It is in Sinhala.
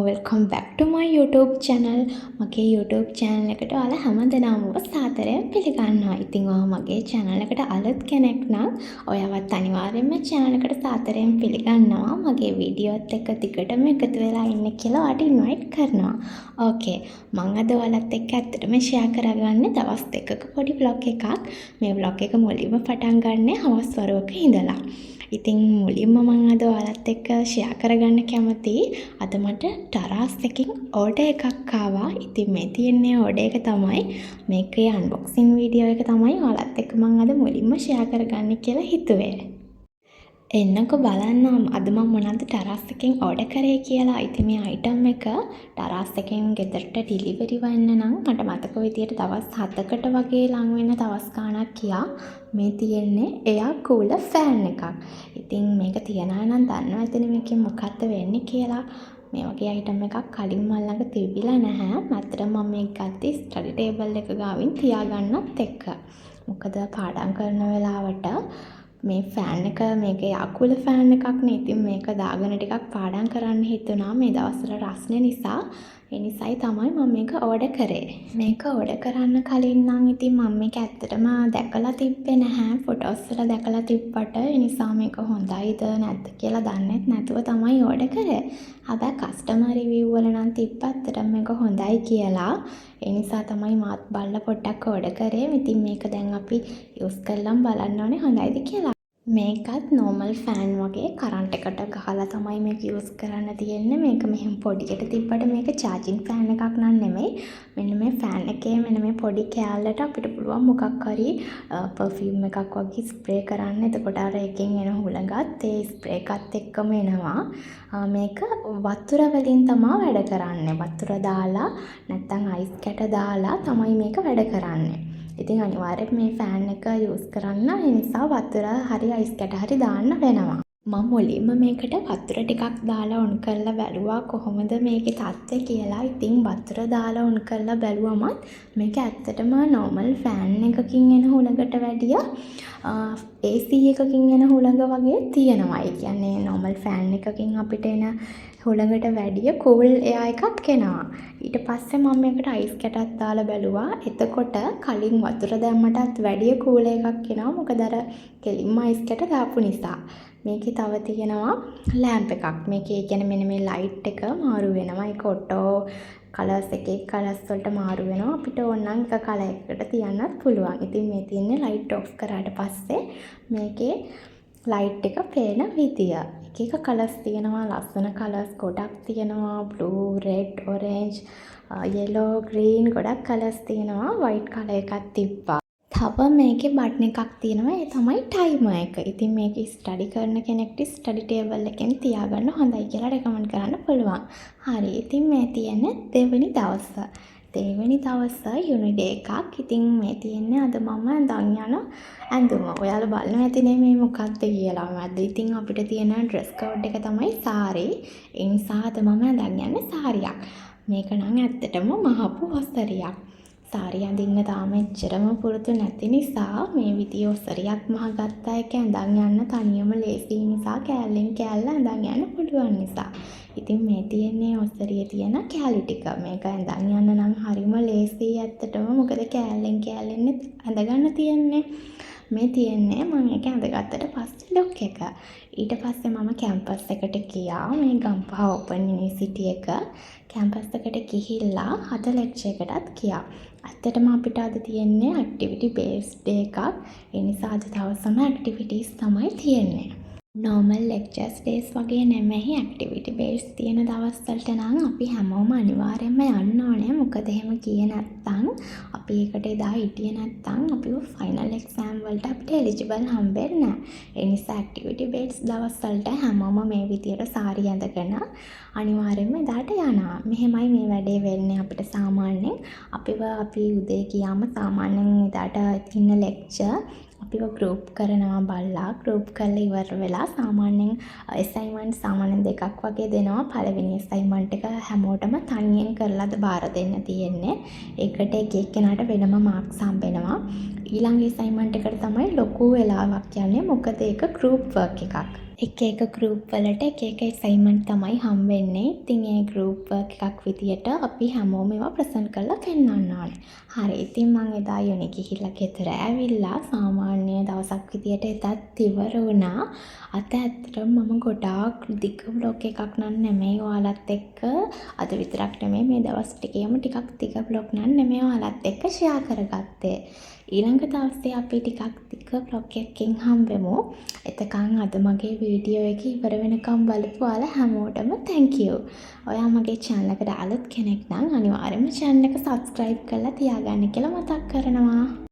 welcome back to my YouTube channel. මගේ YouTube channel එකට ඔයාලා හැමදෙනාම සාදරයෙන් පිළිගන්නවා. ඉතින් ඔයා මගේ channel එකට අලුත් කෙනෙක් නම් ඔයාවත් අනිවාර්යයෙන්ම channel එකට සාදරයෙන් පිළිගන්නවා. මගේ වීඩියෝත් එක්ක දිගටම එකතු වෙලා ඉන්න කියලා ඔයාට invite කරනවා. Okay. මම අද ඔයාලත් එක්ක ඇත්තටම share කරගන්නේ දවස් දෙකක පොඩි vlog එකක්. මේ vlog එක මුලින්ම පටන් ගන්නේ හවස් වරුවක ඉඳලා. ඉතින් මුලින්ම මම අද ඔයාලත් එක්ක ෂෙයා කරගන්න කැමතියි. අද මට ටරාස් එකකින් ඕඩර් එකක් ආවා. ඉතින් මේ තියෙන්නේ ඕඩර් එක තමයි මේකේ අන්බොක්සින් වීඩියෝ එක තමයි ඔයාලත් එක්ක මම අද මුලින්ම ෂෙයා කරගන්න කියලා හිතුවේ. එන්නකෝ බලන්න අද මම මොනවද ටරාස් එකෙන් ඕඩර් කරේ කියලා. ඉතින් මේ අයිටම් එක ටරාස් එකෙන් ගෙදරට ඩිලිවරි වෙන්න නම් මට මතක විදියට දවස් 7කට වගේ ලඟ වෙන දවස් ගාණක් ගියා. මේ තියෙන්නේ එයා කූලර් ෆෑන් එකක්. ඉතින් මේක තියන අය නම් දන්නවා ඇතිනේ මේකෙන් මොකක්ද වෙන්නේ කියලා. මේ වගේ අයිටම් එකක් කලින් මල් ළඟ තිබිලා නැහැ. මත්තර මම මේක ගත්තේ ස්ටඩි ටේබල් එක ගාවින් තියාගන්නත් එක්ක. මොකද පාඩම් කරන වෙලාවට මේ ෆෑන් එක මේකේ අකුල ෆෑන් එකක් නේ. ඉතින් මේක දාගෙන ටිකක් පාඩම් කරන්න හිතුණා මේ දවස්වල රස්නේ නිසා. ඒ නිසායි තමයි මම මේක ඕඩර් කරේ. මේක ඕඩර් කරන්න කලින් නම් ඉතින් මම මේක ඇත්තටම දැකලා තිබ්බේ නැහැ. ෆොටෝස් වල දැකලා තිබ්බට ඒ නිසා මේක හොඳයිද නැද්ද කියලා දන්නෙත් නැතුව තමයි ඕඩර් කරේ. හැබැයි කස්ටමර් රිවිව් වල නම් තිබ්බ ඇත්තටම මේක හොඳයි කියලා. ඒ නිසා තමයි මාත් බලලා පොඩ්ඩක් ඕඩර් කරේ. ඉතින් මේක දැන් අපි යූස් කරලා බලන්න ඕනේ හොඳයිද කියලා. මේකත් normal fan වගේ කරන්ට් එකට ගහලා තමයි මේක යූස් කරන්න තියෙන්නේ. මේක මෙහෙම පොඩියට තිබ්බට මේක charging fan එකක් නන් නෙමෙයි. මෙන්න මේ fan එකේ මෙන්න මේ පොඩි කෑල්ලට අපිට පුළුවන් මොකක් හරි perfume එකක් වගේ ස්ප්‍රේ කරන්න. එතකොට අර එකෙන් එන හුළඟත් ඒ ස්ප්‍රේ එකත් එක්කම එනවා. මේක වතුර වලින් තමයි වැඩ කරන්නේ. වතුර දාලා නැත්නම් අයිස් කැට දාලා තමයි මේක වැඩ කරන්නේ. ඉතින් අනිවාර්යෙන් මේ ෆෑන් එක යූස් කරන්න ඒ නිසා වතුර හරි අයිස් කැට හරි දාන්න වෙනවා. මම මුලින්ම මේකට වතුර ටිකක් දාලා ඔන් කරලා බැලුවා කොහොමද මේකේ තත්ත්වය කියලා. ඉතින් වතුර දාලා ඔන් කරලා බැලුවමත් මේක ඇත්තටම normal ෆෑන් එකකින් එන හුළඟට වැඩිය AC එකකින් එන හුළඟ වගේ තියෙනවා. ඒ කියන්නේ normal ෆෑන් එකකින් අපිට එන හුළඟට වැඩිය කූල් එයා එකක් එනවා. ඊට පස්සේ මම මේකට අයිස් කැටක් දාලා බැලුවා. එතකොට කලින් වතුර දැම්මටත් වැඩිය කූල් එකක් එනවා. මොකද අර කෙලින්ම අයිස් කැට දාපු නිසා. මේකේ තව තියෙනවා ලැම්ප් එකක්. මේකේ කියන්නේ මෙන්න මේ ලයිට් එක මාරු වෙනවා. ඒක ඔටෝ කලර්ස් එකේ කලර්ස් වලට මාරු වෙනවා. අපිට ඕන නම් එක කලර් එකකට තියන්නත් පුළුවන්. ඉතින් මේ තියෙන්නේ ලයිට් ඔෆ් කරාට පස්සේ මේකේ ලයිට් එක පේන විදිය. එක කලර්ස් තියෙනවා. ලස්සන කලර්ස් ගොඩක් තියෙනවා. blue, red, orange, yellow, green ගොඩක් කලර්ස් තියෙනවා. white කලර් එකක් තිබ්බා. තව මේකේ බටන් එකක් තියෙනවා. ඒ තමයි ටයිමර් එක. ඉතින් මේක ස්ටඩි කරන කෙනෙක්ට ස්ටඩි ටේබල් එකෙන් තියාගන්න හොඳයි කියලා රෙකමන්ඩ් කරන්න පුළුවන්. හරි. ඉතින් මේ තියෙන්නේ දෙවෙනි දවස. දෙවෙනි දවස යුනිට් එකක්. ඉතින් මේ තියෙන්නේ අද මම දන් යන ඇඳුම. ඔයාලා බලන්න ඇතිනේ මේ මොකක්ද කියලා. මැද ඉතින් අපිට තියෙන ඩ්‍රෙස් කෝඩ් එක තමයි සාරි. ඒ නිසා අද මම අඳන් යන්නේ සාරියක්. මේක නම් ඇත්තටම මහපු වස්ත්‍රයක්. සාරි අඳින්න තාම එච්චරම පුරුදු නැති නිසා මේ විදිය ඔසරියක් මහගත්තා එක ඇඳන් යන්න තනියම ලේසි නිසා කෑල්ලෙන් කෑල්ල ඇඳන් යන්න පුළුවන් නිසා. ඉතින් මේ තියෙන්නේ ඔසරියේ තියෙන කෑලි ටික. මේක ඇඳන් යන්න නම් හරිම ලේසි ඇත්තටම. මොකද කෑල්ලෙන් කෑල්ලෙන් ඇඳගන්න තියෙන්නේ. මේ තියෙන්නේ මම ඒක ඇඳගත්තට පස්සේ ලොක් එක. ඊට පස්සේ මම කැම්පස් එකට ගියා. මේ ගම්පහ ඕපන් යුනිවර්සිටි එක කැම්පස් එකට ගිහිල්ලා අද ලෙක්චර් එකටත් ගියා. ඇත්තටම අපිට අද තියෙන්නේ ඇක්ටිවිටි බේස්ඩ් ඩේ එකක්. ඒ නිසා අද දවසම ඇක්ටිවිටීස් තමයි තියෙන්නේ. normal lectures days වගේ නෙමෙයි ඇක්ටිවිටි බේස්ඩ් තියෙන දවස් වලට නම් අපි හැමෝම අනිවාර්යයෙන්ම යන්න ඕනේ. මොකද එහෙම ගියේ නැත්නම් අපි ඒකට එදා හිටියේ නැත්නම් අපිව ෆයිනල් එක්සෑම් වලට අපිට එලිජිබල් හම්බෙන්නේ නැහැ. ඒ නිසා ඇක්ටිවිටි බේස්ඩ් දවස් වලට හැමෝම මේ විදියට සාරි ඇඳගෙන අනිවාර්යයෙන්ම එදාට යනවා. මෙහෙමයි මේ වැඩේ වෙන්නේ අපිට සාමාන්‍යයෙන්. අපි උදේ ගියාම සාමාන්‍යයෙන් එදාට ඉන්න ලෙක්චර් අපිව ගෲප් කරනවා බලලා ගෲප් කරලා ඉවර වෙලා සාමාන්‍යයෙන් අසයින්මන්ට් සාමාන්‍යයෙන් දෙකක් වගේ දෙනවා. පළවෙනි අසයින්මන්ට් එක හැමෝටම තනියෙන් කරලාද බාර දෙන්න තියෙන්නේ. ඒකට එක එක්කෙනාට වෙනම මාක්ස් හම්බෙනවා. ඊළඟ අසයින්මන්ට් එකට තමයි ලොකු වෙලාවක් යන්නේ. මොකද ඒක ගෲප් වර්ක් එකක්. එක එක ගෲප් වලට එක එක ඇසයින්මන්ට් තමයි හම්බෙන්නේ. ඉතින් ඒ ගෲප් වර්ක් එකක් විදියට අපි හැමෝම ඒවා ප්‍රසන්ට් කරලා පෙන්වන්න ඕනේ. හරි. ඉතින් මං එදා යුනි ගිහිල්ලා ගෙදර ඇවිල්ලා සාමාන්‍ය දවසක් විදියට එදත් ඉවර වුණා. අද ඇත්තටම මම ගොඩාක් දිග බ්ලොග් එකක් නම් නෙමෙයි ඔයාලත් එක්ක අද විතරක් නෙමෙයි මේ දවස් ටිකේම ටිකක් දිග බ්ලොග් නම් නෙමෙයි ඔයාලත් එක්ක ෂෙයා කරගත්තේ. ඊළඟ දවසේ අපි ටිකක් දිග බ්ලොග් එකකින් හම්බෙමු. එතකන් අද මගේ වීඩියෝ එක ඉවර වෙනකම් බලපු ඔයාලා හැමෝටම thank you. ඔයා මගේ channel එකට අලුත් කෙනෙක් නම් අනිවාර්යෙන්ම channel එක subscribe කරලා තියාගන්න කියලා මතක් කරනවා.